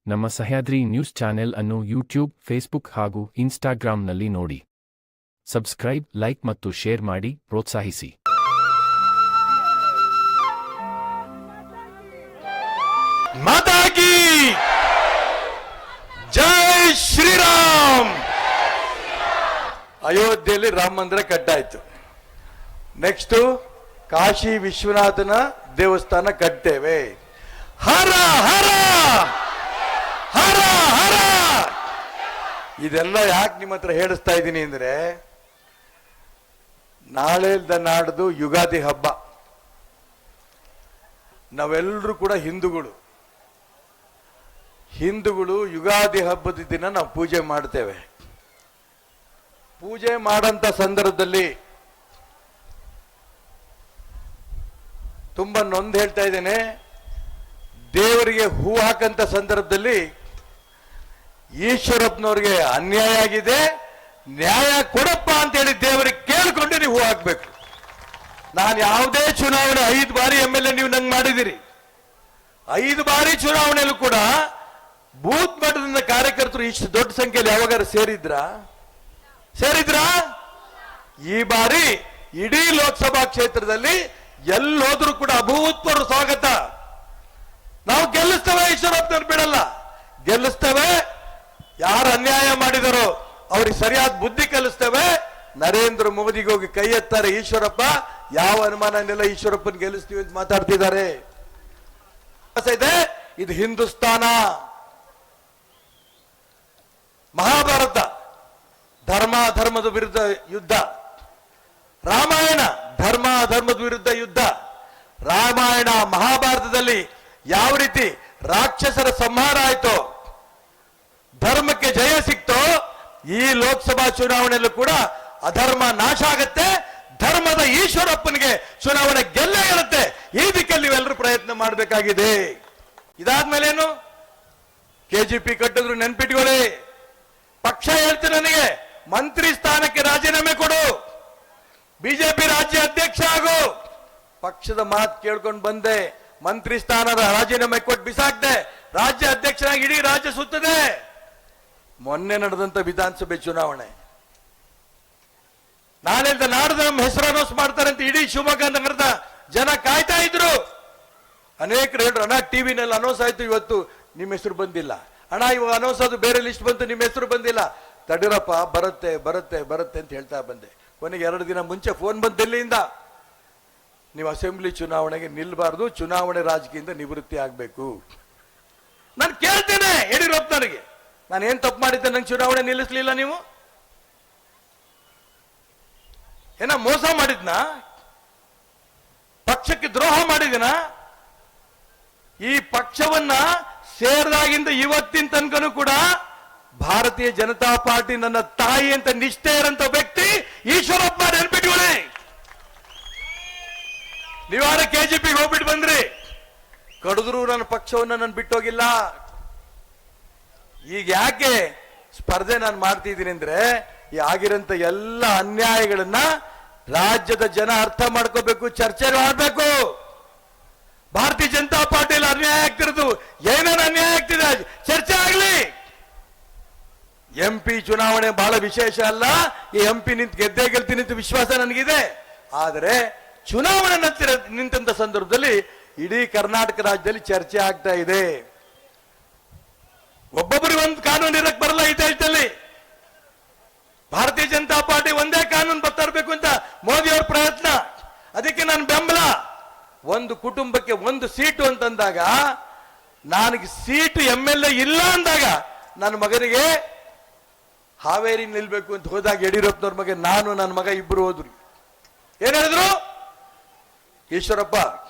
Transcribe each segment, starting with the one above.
ನಮ್ಮ Sahyadri news channel ಅನ್ನು YouTube, Facebook ಹಾಗೂ ಇನ್ಸ್ಟಾಗ್ರಾಂನಲ್ಲಿ ನೋಡಿ. ಸಬ್ಸ್ಕ್ರೈಬ್, ಲೈಕ್ ಮತ್ತು ಶೇರ್ ಮಾಡಿ ಪ್ರೋತ್ಸಾಹಿಸಿ. ಮಾತಾ ಕೀ ಜೈ ಶ್ರೀರಾಮ್. ಅಯೋಧ್ಯೆಯಲ್ಲಿ ರಾಮ ಮಂದಿರ ಕಟ್ಟಾಯ್ತು. ನೆಕ್ಸ್ಟ್ ಕಾಶಿ ವಿಶ್ವನಾಥನ ದೇವಸ್ಥಾನ ಕಟ್ಟೇವೆ. ಹರ ಹರ ಹರ ಹರ. ಇದೆಲ್ಲ ಯಾಕೆ ನಿಮ್ಮ ಹತ್ರ ಹೇಳಿಸ್ತಾ ಇದ್ದೀನಿ ಅಂದ್ರೆ, ನಾಳೆದ ನಾಡ್ದು ಯುಗಾದಿ ಹಬ್ಬ. ನಾವೆಲ್ಲರೂ ಕೂಡ ಹಿಂದೂಗಳು ಯುಗಾದಿ ಹಬ್ಬದ ದಿನ ನಾವು ಪೂಜೆ ಮಾಡ್ತೇವೆ. ಪೂಜೆ ಮಾಡಂತ ಸಂದರ್ಭದಲ್ಲಿ ತುಂಬಾ ನೊಂದು ಹೇಳ್ತಾ ಇದ್ದೇನೆ, ದೇವರಿಗೆ ಹೂ ಹಾಕಂತ ಸಂದರ್ಭದಲ್ಲಿ ಈಶ್ವರಪ್ಪನವ್ರಿಗೆ ಅನ್ಯಾಯ ಆಗಿದೆ, ನ್ಯಾಯ ಕೊಡಪ್ಪ ಅಂತೇಳಿ ದೇವರಿಗೆ ಕೇಳಿಕೊಂಡು ನೀವು ಹೂ ಹಾಕ್ಬೇಕು. ನಾನು ಯಾವುದೇ ಚುನಾವಣೆ 5 ಬಾರಿ MLA ನೀವು ನಂಗೆ ಮಾಡಿದಿರಿ. 5 ಬಾರಿ ಚುನಾವಣೆಯಲ್ಲೂ ಕೂಡ ಬೂತ್ ಮಟ್ಟದಿಂದ ಕಾರ್ಯಕರ್ತರು ಇಷ್ಟು ದೊಡ್ಡ ಸಂಖ್ಯೆಯಲ್ಲಿ ಯಾವಾಗಾರು ಸೇರಿದ್ರಾ? ಈ ಬಾರಿ ಇಡೀ ಲೋಕಸಭಾ ಕ್ಷೇತ್ರದಲ್ಲಿ ಎಲ್ಲೋದ್ರೂ ಕೂಡ ಅಭೂತಪೂರ್ವ ಸ್ವಾಗತ. ನಾವು ಗೆಲ್ಲಿಸ್ತೇವೆ, ಈಶ್ವರಪ್ಪನವ್ರು ಬಿಡಲ್ಲ, ಗೆಲ್ಲಿಸ್ತೇವೆ. ಯಾರು ಅನ್ಯಾಯ ಮಾಡಿದರೋ ಅವ್ರಿಗೆ ಸರಿಯಾದ ಬುದ್ಧಿ ಕಲಿಸ್ತೇವೆ. ನರೇಂದ್ರ ಮೋದಿಗೆ ಹೋಗಿ ಕೈ ಎತ್ತಾರೆ ಈಶ್ವರಪ್ಪ. ಯಾವ ಅನುಮಾನನೆಲ್ಲ ಈಶ್ವರಪ್ಪನ ಗೆಲ್ಲಿಸ್ತೀವಿ ಅಂತ ಮಾತಾಡ್ತಿದ್ದಾರೆ. ಇದೆ ಇದು ಹಿಂದೂಸ್ತಾನ. ಮಹಾಭಾರತ ಧರ್ಮದ ವಿರುದ್ಧ ಯುದ್ಧ, ರಾಮಾಯಣ ಧರ್ಮದ ವಿರುದ್ಧ ಯುದ್ಧ. ರಾಮಾಯಣ ಮಹಾಭಾರತದಲ್ಲಿ ಯಾವ ರೀತಿ ರಾಕ್ಷಸರ ಸಂಹಾರ ಆಯ್ತೋ, ಧರ್ಮಕ್ಕೆ ಜಯ ಸಿಕ್ತೋ, ಈ ಲೋಕಸಭಾ ಚುನಾವಣೆಯಲ್ಲೂ ಕೂಡ ಅಧರ್ಮ ನಾಶ ಆಗತ್ತೆ. ಧರ್ಮದ ಈಶ್ವರಪ್ಪನಿಗೆ ಚುನಾವಣೆ ಗೆಲ್ಲೇ ಗೆಲ್ಲುತ್ತೆ. ಈ ದಿಕ್ಕಲ್ಲಿ ನೀವೆಲ್ಲರೂ ಪ್ರಯತ್ನ ಮಾಡಬೇಕಾಗಿದೆ. ಇದಾದ್ಮೇಲೆ ಏನು, KGP ಕಟ್ಟಿದ್ರು ನೆನ್ಪಿಟ್ಕೊಳ್ಳಿ. ಪಕ್ಷ ಹೇಳ್ತೀನಿ, ನನಗೆ ಮಂತ್ರಿ ಸ್ಥಾನಕ್ಕೆ ರಾಜೀನಾಮೆ ಕೊಡು, ಬಿಜೆಪಿ ರಾಜ್ಯ ಅಧ್ಯಕ್ಷ ಆಗು. ಪಕ್ಷದ ಮಾತು ಕೇಳ್ಕೊಂಡು ಬಂದೆ, ಮಂತ್ರಿ ಸ್ಥಾನದ ರಾಜೀನಾಮೆ ಕೊಟ್ಟು ಬಿಸಾಕ್ದೆ, ರಾಜ್ಯ ಅಧ್ಯಕ್ಷನಾಗಿ ಇಡೀ ರಾಜ್ಯ ಸುತ್ತದೆ. ಮೊನ್ನೆ ನಡೆದಂತ ವಿಧಾನಸಭೆ ಚುನಾವಣೆ, ನಾಳೆಯಿಂದ ನಾಡ್ದು ನಮ್ಮ ಹೆಸರು ಅನೌನ್ಸ್ ಮಾಡ್ತಾರೆ ಅಂತ ಇಡೀ ಶಿವಮೊಗ್ಗ ನಗರದ ಜನ ಕಾಯ್ತಾ ಇದ್ರು. ಅನೇಕರು ಹೇಳ್ರು, ಅಣ್ಣ ಟಿವಿನಲ್ಲಿ ಅನೌನ್ಸ್ ಆಯ್ತು, ಇವತ್ತು ನಿಮ್ಮ ಹೆಸರು ಬಂದಿಲ್ಲ. ಅಣ್ಣ ಇವಾಗ ಅನೌನ್ಸ್ ಅದು ಬೇರೆ ಲಿಸ್ಟ್ ಬಂತು, ನಿಮ್ಮ ಹೆಸರು ಬಂದಿಲ್ಲ. ತಡಿರಪ್ಪ, ಬರುತ್ತೆ ಅಂತ ಹೇಳ್ತಾ ಬಂದೆ. ಕೊನೆಗೆ 2 ದಿನ ಮುಂಚೆ ಫೋನ್ ಬಂದು ದಿಲ್ಲಿಯಿಂದ, ನೀವು ಅಸೆಂಬ್ಲಿ ಚುನಾವಣೆಗೆ ನಿಲ್ಬಾರ್ದು, ಚುನಾವಣೆ ರಾಜಕೀಯದಿಂದ ನಿವೃತ್ತಿ ಆಗಬೇಕು. ನಾನು ಕೇಳ್ತೇನೆ ಯಡಿಯೂರಪ್ಪನವರಿಗೆ, ನಾನು ಏನ್ ತಪ್ಪು ಮಾಡಿದ್ದೆ, ನಂಗೆ ಚುನಾವಣೆ ನಿಲ್ಲಿಸಲಿಲ್ಲ? ನೀವು ಏನ ಮೋಸ ಮಾಡಿದ್ನಾ? ಪಕ್ಷಕ್ಕೆ ದ್ರೋಹ ಮಾಡಿದಿನ? ಈ ಪಕ್ಷವನ್ನ ಸೇರಿದಾಗಿಂದ ಇವತ್ತಿನ ತನಕನೂ ಕೂಡ ಭಾರತೀಯ ಜನತಾ ಪಾರ್ಟಿ ನನ್ನ ತಾಯಿ ಅಂತ ನಿಷ್ಠೆ ಇರಂತ ವ್ಯಕ್ತಿ ಈಶ್ವರಪ್ಪ. ನೆನ್ಪಿಟ್ಕೊಳ್ಳಿ. ನೀವಾರ KGPಗೆ ಹೋಗ್ಬಿಟ್ಟು ಬಂದ್ರಿ, ಕಡಿದ್ರು ನನ್ನ ಪಕ್ಷವನ್ನ ನಾನು ಬಿಟ್ಟೋಗಿಲ್ಲ. ಈಗ ಯಾಕೆ ಸ್ಪರ್ಧೆ ನಾನು ಮಾಡ್ತಿದ್ದೀನಿ ಅಂದ್ರೆ, ಈ ಆಗಿರಂತ ಎಲ್ಲ ಅನ್ಯಾಯಗಳನ್ನ ರಾಜ್ಯದ ಜನ ಅರ್ಥ ಮಾಡ್ಕೋಬೇಕು, ಚರ್ಚೆ ಮಾಡಬೇಕು. ಭಾರತೀಯ ಜನತಾ ಪಾರ್ಟಿಯಲ್ಲಿ ಅನ್ಯಾಯ ಆಗ್ತಿರೋದು, ಏನೇನು ಅನ್ಯಾಯ ಆಗ್ತಿದೆ ಚರ್ಚೆ ಆಗಲಿ. MP ಚುನಾವಣೆ ಬಹಳ ವಿಶೇಷ ಅಲ್ಲ. ಈ MP ನಿಂತು ಗೆದ್ದೇ ಗೆಲ್ತೀನಿ ಅಂತ ವಿಶ್ವಾಸ ನನಗಿದೆ. ಆದರೆ ಚುನಾವಣೆ ನಿಂತ ಸಂದರ್ಭದಲ್ಲಿ ಇಡೀ ಕರ್ನಾಟಕ ರಾಜ್ಯದಲ್ಲಿ ಚರ್ಚೆ ಆಗ್ತಾ ಇದೆ. ಒಬ್ಬೊಬ್ಬರಿಗೆ ಒಂದು ಕಾನೂನು ಇರಕ್ ಬರಲ್ಲ ಈ ದೇಶದಲ್ಲಿ. ಭಾರತೀಯ ಜನತಾ ಪಾರ್ಟಿ ಒಂದೇ ಕಾನೂನು ಬರ್ತರಬೇಕು ಅಂತ ಮೋದಿ ಅವ್ರ ಪ್ರಯತ್ನ. ಅದಕ್ಕೆ ನಾನು ಬೆಂಬಲ. ಒಂದು ಕುಟುಂಬಕ್ಕೆ 1 ಸೀಟು ಅಂತಂದಾಗ, ನನಗೆ ಸೀಟು MLA ಇಲ್ಲ ಅಂದಾಗ ನನ್ನ ಮಗನಿಗೆ ಹಾವೇರಿ ನಿಲ್ಬೇಕು ಅಂತ ಹೋದಾಗ ಯಡಿಯೂರಪ್ಪನವ್ರ ಮಗ, ನಾನು ನನ್ನ ಮಗ ಇಬ್ಬರು ಹೋದ್ರು. ಏನ್ ಹೇಳಿದ್ರು? ಈಶ್ವರಪ್ಪ,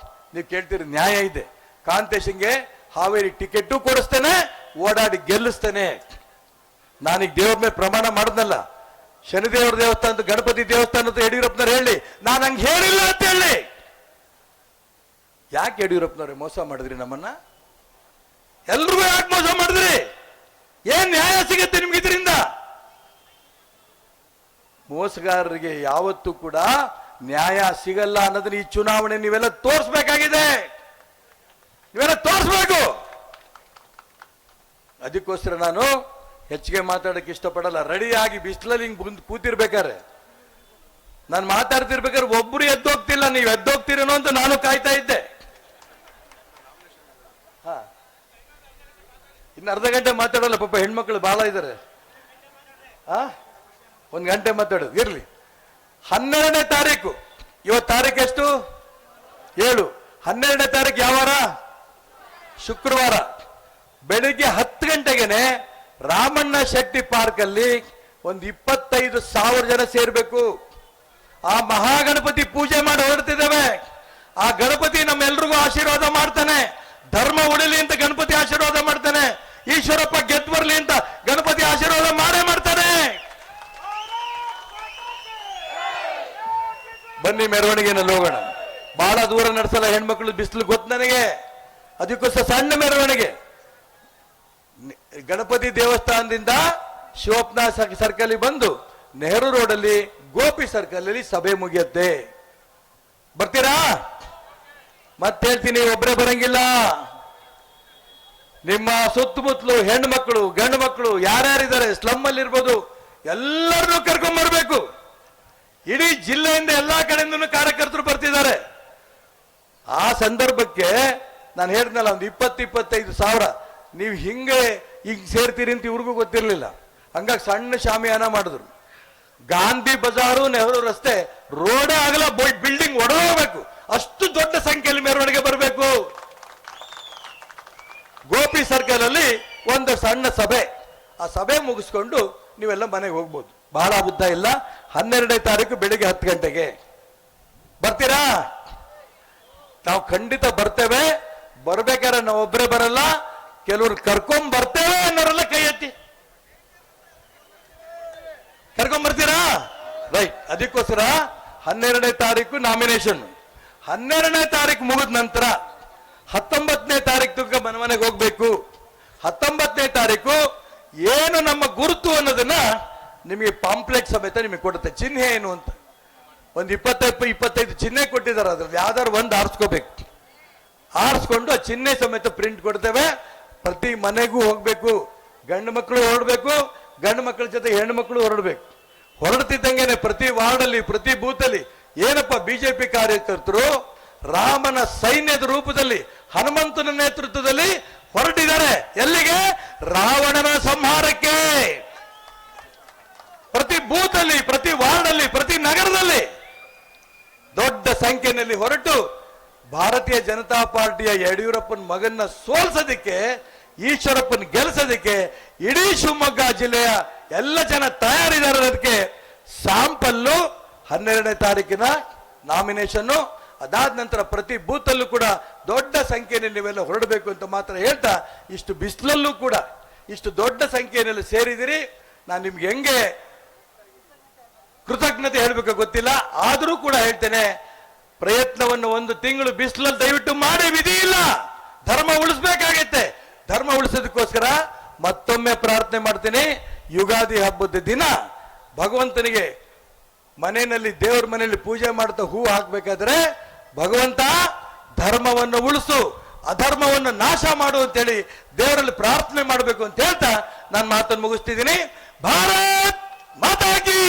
ನೀವು ಕೇಳ್ತೀರಿ, ನ್ಯಾಯ ಇದೆ. ಕಾಂತೇಶನ್ಗೆ ಹಾವೇರಿ ಟಿಕೆಟ್ ಕೊಡಿಸ್ತೇನೆ, ಓಡಾಡಿ ಗೆಲ್ಲಿಸ್ತೇನೆ. ನಾನೀಗ ದೇವ್ರ ಮೇಲೆ ಪ್ರಮಾಣ ಮಾಡಿದ್ನಲ್ಲ, ಶನಿದೇವರ ದೇವಸ್ಥಾನದ, ಗಣಪತಿ ದೇವಸ್ಥಾನದ ಯಡಿಯೂರಪ್ಪನವ್ರು ಹೇಳಿ, ನಾನು ಹಂಗೆ ಹೇಳಿಲ್ಲ ಅಂತ ಹೇಳಿ. ಯಾಕೆ ಯಡಿಯೂರಪ್ಪನವ್ರೆ ಮೋಸ ಮಾಡಿದ್ರಿ ನಮ್ಮನ್ನ? ಎಲ್ರಿಗೂ ಯಾಕೆ ಮೋಸ ಮಾಡಿದ್ರಿ? ಏನ್ ನ್ಯಾಯ ಸಿಗುತ್ತೆ ನಿಮ್ಗೆ ಇದರಿಂದ? ಮೋಸಗಾರರಿಗೆ ಯಾವತ್ತೂ ಕೂಡ ನ್ಯಾಯ ಸಿಗಲ್ಲ ಅನ್ನೋದನ್ನ ಈ ಚುನಾವಣೆ ನೀವೆಲ್ಲ ತೋರಿಸಬೇಕಾಗಿದೆ. ನೀವೆಲ್ಲ ತೋರಿಸಬೇಕು. ಅದಕ್ಕೋಸ್ಕರ ನಾನು ಹೆಚ್ಚಿಗೆ ಮಾತಾಡಕ್ಕೆ ಇಷ್ಟಪಡಲ್ಲ. ರೆಡಿಯಾಗಿ ಬಿಸಿಲಲ್ಲಿ ಹಿಂಗ್ ಮುಂದೆ ಕೂತಿರ್ಬೇಕಾರೆ, ನಾನು ಮಾತಾಡ್ತಿರ್ಬೇಕಾದ್ರೆ ಒಬ್ರು ಎದ್ದೋಗ್ತಿಲ್ಲ, ನೀವು ಎದ್ದೋಗ್ತೀರೇನೋ ಅಂತ ನಾನು ಕಾಯ್ತಾ ಇದ್ದೆ. ಇನ್ನು ಅರ್ಧ ಗಂಟೆ ಮಾತಾಡಲ್ಲ ಪಾಪ, ಹೆಣ್ಮಕ್ಳು ಬಹಳ ಇದ್ದಾರೆ. ಒಂದು ಗಂಟೆ ಮಾತಾಡೋದು ಇರ್ಲಿ. 12ನೇ ತಾರೀಕು, ಇವತ್ತು ತಾರೀಕು ಎಷ್ಟು? 7. 12ನೇ ತಾರೀಕು ಯಾವ ವಾರ? ಶುಕ್ರವಾರ. ಬೆಳಿಗ್ಗೆ 10 ಗಂಟೆಗೆನೆ ರಾಮಣ್ಣ ಶೆಟ್ಟಿ ಪಾರ್ಕ್ ಅಲ್ಲಿ ಒಂದು 25,000 ಜನ ಸೇರ್ಬೇಕು. ಆ ಮಹಾಗಣಪತಿ ಪೂಜೆ ಮಾಡಿ ಹೊರಡ್ತಿದ್ದೇವೆ. ಆ ಗಣಪತಿ ನಮ್ಮೆಲ್ರಿಗೂ ಆಶೀರ್ವಾದ ಮಾಡ್ತಾನೆ. ಧರ್ಮ ಉಳಿಲಿ ಅಂತ ಗಣಪತಿ ಆಶೀರ್ವಾದ ಮಾಡ್ತಾನೆ. ಈಶ್ವರಪ್ಪ ಗೆದ್ದು ಬರ್ಲಿ ಅಂತ ಗಣಪತಿ ಆಶೀರ್ವಾದ ಮಾಡೇ ಮಾಡ್ತಾನೆ. ಬನ್ನಿ ಮೆರವಣಿಗೆನಲ್ಲಿ ಹೋಗೋಣ. ಬಹಳ ದೂರ ನಡೆಸಲ್ಲ, ಹೆಣ್ಮಕ್ಳು ಬಿಸಿಲು ಗೊತ್ತು ನನಗೆ. ಅದಕ್ಕೋಸ್ಕರ ಸಣ್ಣ ಮೆರವಣಿಗೆ ಗಣಪತಿ ದೇವಸ್ಥಾನದಿಂದ ಶಿವಪ್ನ ಸರ್ಕಲ್ ಬಂದು ನೆಹರು ರೋಡಲ್ಲಿ ಗೋಪಿ ಸರ್ಕಲ್ ಅಲ್ಲಿ ಸಭೆ ಮುಗಿಯುತ್ತೆ. ಬರ್ತೀರಾ? ಮತ್ತೆ ಹೇಳ್ತೀನಿ, ಒಬ್ಬರೇ ಬರಂಗಿಲ್ಲ. ನಿಮ್ಮ ಸುತ್ತಮುತ್ತಲು ಹೆಣ್ಮಕ್ಳು ಗಂಡು ಮಕ್ಕಳು ಯಾರ್ಯಾರಿದ್ದಾರೆ, ಸ್ಲಮ್ ಅಲ್ಲಿ ಇರ್ಬೋದು, ಎಲ್ಲರನ್ನೂ ಕರ್ಕೊಂಡ್ ಬರ್ಬೇಕು. ಇಡೀ ಜಿಲ್ಲೆಯಿಂದ ಎಲ್ಲಾ ಕಡೆಯಿಂದ ಕಾರ್ಯಕರ್ತರು ಬರ್ತಿದ್ದಾರೆ. ಆ ಸಂದರ್ಭಕ್ಕೆ ನಾನು ಹೇಳಿದ್ನಲ್ಲ, ಒಂದು 20-25,000 ನೀವು ಹಿಂಗ್ ಸೇರ್ತೀರಿ ಅಂತ ಇವ್ರಿಗೂ ಗೊತ್ತಿರಲಿಲ್ಲ. ಹಂಗಾಗಿ ಸಣ್ಣ ಶಾಮಿಯಾನ ಮಾಡಿದ್ರು. ಗಾಂಧಿ ಬಜಾರು ನೆಹರು ರಸ್ತೆ ರೋಡೇ ಆಗಲ್ಲ, ಬಿಲ್ಡಿಂಗ್ ಒಡೆದೋಗ್ಬೇಕು, ಅಷ್ಟು ದೊಡ್ಡ ಸಂಖ್ಯೆಯಲ್ಲಿ ಮೆರವಣಿಗೆ ಬರಬೇಕು. ಗೋಪಿ ಸರ್ಕಲ್ ಅಲ್ಲಿ ಒಂದು ಸಣ್ಣ ಸಭೆ, ಆ ಸಭೆ ಮುಗಿಸ್ಕೊಂಡು ನೀವೆಲ್ಲ ಮನೆಗೆ ಹೋಗ್ಬೋದು. ಬಹಳ ಉದ್ದ ಇಲ್ಲ. 12ನೇ ತಾರೀಕು ಬೆಳಿಗ್ಗೆ 10 ಗಂಟೆಗೆ ಬರ್ತೀರಾ? ನಾವು ಖಂಡಿತ ಬರ್ತೇವೆ. ಬರ್ಬೇಕಾದ್ರೆ ನಾವು ಒಬ್ಬರೇ ಬರಲ್ಲ, ಕೆಲವ್ರು ಕರ್ಕೊಂಡ್ ಬರ್ತೇವೆ ಅನ್ನೋರೆಲ್ಲ ಕೈ ಎತ್ತಿ. ಕರ್ಕೊಂಡ್ ಬರ್ತೀರಾ? ರೈಟ್. ಅದಕ್ಕೋಸ್ಕರ 12ನೇ ತಾರೀಕು ನಾಮಿನೇಷನ್. 12ನೇ ತಾರೀಕು ಮುಗಿದ ನಂತರ 19ನೇ ತಾರೀಕು ತನಕ ಮನೆಗೆ ಹೋಗ್ಬೇಕು. 19ನೇ ತಾರೀಕು ಏನು ನಮ್ಮ ಗುರುತು ಅನ್ನೋದನ್ನ ನಿಮಗೆ ಪಾಂಪ್ಲೆಟ್ ಸಮೇತ ನಿಮಗೆ ಕೊಡುತ್ತೆ. ಚಿಹ್ನೆ ಏನು ಅಂತ ಒಂದು 25 ಚಿಹ್ನೆ ಕೊಟ್ಟಿದ್ದಾರೆ. ಅದ್ರಲ್ಲಿ ಯಾವ್ದಾದ್ರು ಒಂದು ಆರಿಸ್ಕೋಬೇಕು. ಆರಿಸ್ಕೊಂಡು ಆ ಚಿಹ್ನೆ ಸಮೇತ ಪ್ರಿಂಟ್ ಕೊಡ್ತೇವೆ. ಪ್ರತಿ ಮನೆಗೂ ಹೋಗ್ಬೇಕು. ಗಂಡು ಮಕ್ಕಳು ಹೊರಡ್ಬೇಕು, ಗಂಡು ಮಕ್ಕಳ ಜೊತೆ ಹೆಣ್ಣು ಮಕ್ಕಳು ಹೊರಡ್ಬೇಕು. ಹೊರಡ್ತಿದ್ದಂಗೆನೆ ಪ್ರತಿ ವಾರ್ಡಲ್ಲಿ ಪ್ರತಿ ಬೂತಲ್ಲಿ ಏನಪ್ಪ ಬಿಜೆಪಿ ಕಾರ್ಯಕರ್ತರು ರಾಮನ ಸೈನ್ಯದ ರೂಪದಲ್ಲಿ ಹನುಮಂತನ ನೇತೃತ್ವದಲ್ಲಿ ಹೊರಟಿದ್ದಾರೆ. ಎಲ್ಲಿಗೆ? ರಾವಣನ ಸಂಹಾರಕ್ಕೆ. ಪ್ರತಿ ಬೂತಲ್ಲಿ ಪ್ರತಿ ವಾರ್ಡಲ್ಲಿ ಪ್ರತಿ ನಗರದಲ್ಲಿ ದೊಡ್ಡ ಸಂಖ್ಯೆಯಲ್ಲಿ ಹೊರಟು ಭಾರತೀಯ ಜನತಾ ಪಾರ್ಟಿಯ ಯಡಿಯೂರಪ್ಪನ ಮಗನ್ನ ಸೋಲ್ಸೋದಕ್ಕೆ, ಈಶ್ವರಪ್ಪನ ಗೆಲ್ಲಿಸೋದಕ್ಕೆ ಇಡೀ ಶಿವಮೊಗ್ಗ ಜಿಲ್ಲೆಯ ಎಲ್ಲ ಜನ ತಯಾರಿದ್ದಾರೆ. ಅದಕ್ಕೆ ಸ್ಯಾಂಪಲ್ಲು 12ನೇ ತಾರೀಕಿನ ನಾಮಿನೇಷನ್. ಅದಾದ ನಂತರ ಪ್ರತಿ ಬೂತಲ್ಲೂ ಕೂಡ ದೊಡ್ಡ ಸಂಖ್ಯೆಯಲ್ಲಿ ನೀವೆಲ್ಲ ಹೊರಡಬೇಕು ಅಂತ ಮಾತ್ರ ಹೇಳ್ತಾ, ಇಷ್ಟು ಬಿಸಿಲಲ್ಲೂ ಕೂಡ ಇಷ್ಟು ದೊಡ್ಡ ಸಂಖ್ಯೆಯಲ್ಲಿ ಸೇರಿದಿರಿ. ನಾನು ನಿಮ್ಗೆ ಹೆಂಗೆ ಕೃತಜ್ಞತೆ ಹೇಳ್ಬೇಕು ಗೊತ್ತಿಲ್ಲ, ಆದರೂ ಕೂಡ ಹೇಳ್ತೇನೆ, ಪ್ರಯತ್ನವನ್ನು 1 ತಿಂಗಳು ಬಿಸಿಲಲ್ಲಿ ದಯವಿಟ್ಟು ಮಾಡಿ. ವಿಧಿ ಇಲ್ಲ, ಧರ್ಮ ಉಳಿಸ್ಬೇಕಾಗತ್ತೆ. ಧರ್ಮ ಉಳಿಸೋದಕ್ಕೋಸ್ಕರ ಮತ್ತೊಮ್ಮೆ ಪ್ರಾರ್ಥನೆ ಮಾಡ್ತೀನಿ. ಯುಗಾದಿ ಹಬ್ಬದ ದಿನ ಭಗವಂತನಿಗೆ ಮನೆಯಲ್ಲಿ ದೇವರ ಮನೆಯಲ್ಲಿ ಪೂಜೆ ಮಾಡ್ತಾ ಹೂ ಹಾಕ್ಬೇಕಾದ್ರೆ, ಭಗವಂತ ಧರ್ಮವನ್ನು ಉಳಿಸು, ಅಧರ್ಮವನ್ನು ನಾಶ ಮಾಡು ಅಂತೇಳಿ ದೇವರಲ್ಲಿ ಪ್ರಾರ್ಥನೆ ಮಾಡಬೇಕು ಅಂತ ಹೇಳ್ತಾ ನಾನು ಮಾತನ್ನು ಮುಗಿಸ್ತಿದ್ದೀನಿ. ಭಾರತ್ ಮಾತಾ ಕೀ.